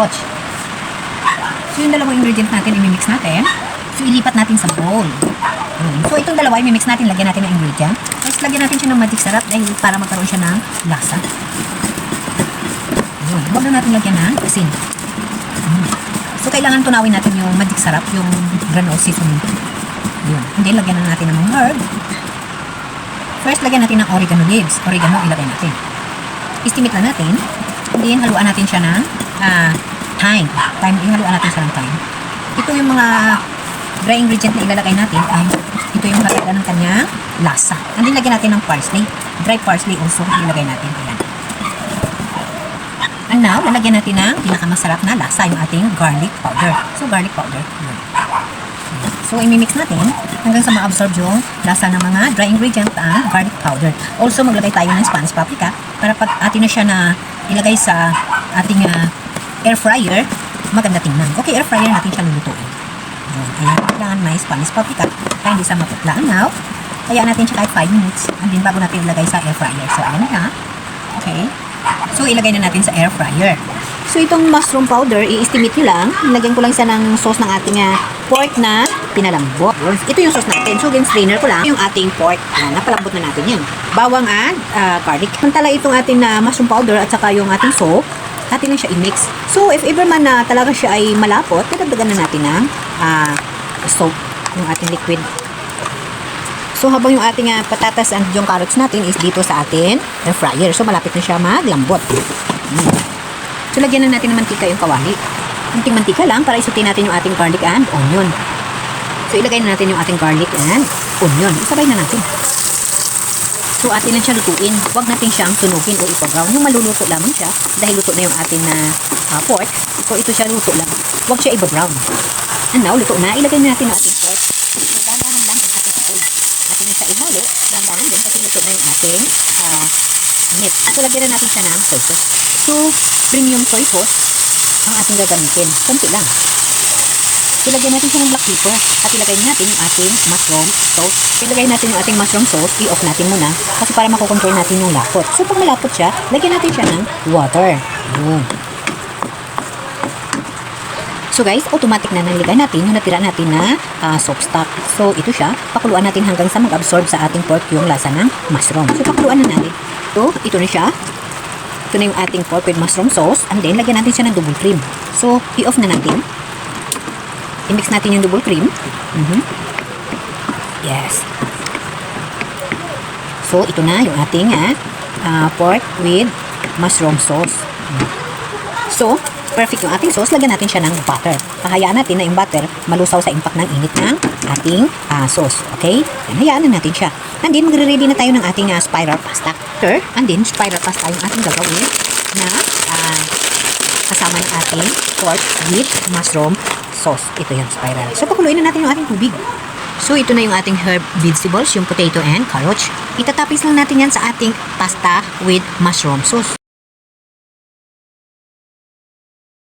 carrots. So yung dalawang ingredient natin, imimix natin. So ilipat natin sa bowl. So itong dalawa, imimix natin, lagyan natin ng ingredient. Tapos lagyan natin siya ng magic syrup dahil para magkaroon siya ng lasa. Huwag na natin lagyan ng asin. So kailangan tunawin natin yung magic syrup, yung granule seasoning. Yun. And then lagyan na natin ng mga herb. First, lagyan natin ng oregano leaves. Oregano, ilagay natin. Estimate lang natin. And then, haluan natin siya ng thyme. Haluan natin siya ng thyme. Ito yung mga dry ingredient na ilalagay natin. Ito yung hatagdan ng kanyang lasa. And then, lagyan natin ng parsley. Dry parsley also, ilagay natin. Ayan. And now, lalagyan natin ng pinakamasarap na lasa, yung ating garlic powder. So, garlic powder. Ayan. So, imimix natin hanggang sa ma-absorb yung lasa ng mga dry ingredient ang garlic powder. Also, maglagay tayo ng Spanish paprika para pag atin na siya na ilagay sa ating air fryer, maganda tingnan. Okay, air fryer natin siya lulutuin. Ayan, kailangan may Spanish paprika para hindi sa maputlaan. Now, kaya natin siya kahit 5 minutes and then bago natin ilagay sa air fryer. So, ayan na. Okay. So, ilagay na natin sa air fryer. So, itong mushroom powder, i-estimate nyo lang. Nilagyan ko lang isa ng sauce ng ating pork na pinalambot. Ito yung sauce natin. So, again, strainer ko lang yung ating pork. Napalambot na natin yan. Bawang at garlic. Samantala itong ating mushroom powder at saka yung ating sauce, atin lang siya i-mix. So, if ever man na talaga siya ay malapot, pinagdagan na natin ng soap, yung ating liquid. So, habang yung ating patatas and yung carrots natin is dito sa atin air fryer. So, malapit na siya maglambot. So, lagyan na natin ng mantika yung kawali. Kunting mantika lang para isutin natin yung ating garlic and onion. So, ilagay na natin yung ating garlic and onion. Isabay na natin. So, atin lang siya lutuin. Huwag natin siyang tunugin o ipa-brown. Yung maluluto lamang siya dahil luto na yung ating pork. So, ito siya luto lang. Huwag siya iba-brown. And now, luto na. Ilagay na natin yung ating pork. So, dahan-dahan lang ang ating saol. Atin na siya ihalo. Dahan-dahan din kasi luto na yung ating meat. So, lagyan na natin siya ng soy sauce. So, premium soy sauce ang ating gagamitin. Kunti lang. Ilagay natin siya ng black pepper at ilagay natin yung ating mushroom sauce. Ilagay natin yung ating mushroom sauce, i-off natin muna kasi para makokontrol natin yung lapot. So, pag malapot siya, lagyan natin siya ng water. Yun. So guys, automatic na nilagay natin yung natira natin na soap stock. So, ito siya. Pakuluan natin hanggang sa mag-absorb sa ating pork yung lasa ng mushroom. So, pakuluan na natin. So, ito na siya. Ito na yung ating pork with mushroom sauce. And then, lagyan natin siya ng double cream. So, i-off na natin. I-mix natin yung double cream. Yes. So, ito na yung ating pork with mushroom sauce. So, perfect yung ating sauce. Lagyan natin siya ng butter. Hahayaan natin na yung butter malusaw sa impact ng init ng ating sauce. Okay? Hayaan na natin siya. And then, magre-ready na tayo ng ating spiral pasta. And then, spiral pasta yung ating gagawin na kasama ng ating pork with mushroom sauce. Ito yung spiral. So, pakuluin na natin yung ating tubig. So, ito na yung ating herb vegetables, yung potato and carrots. Itatapis lang natin yan sa ating pasta with mushroom sauce.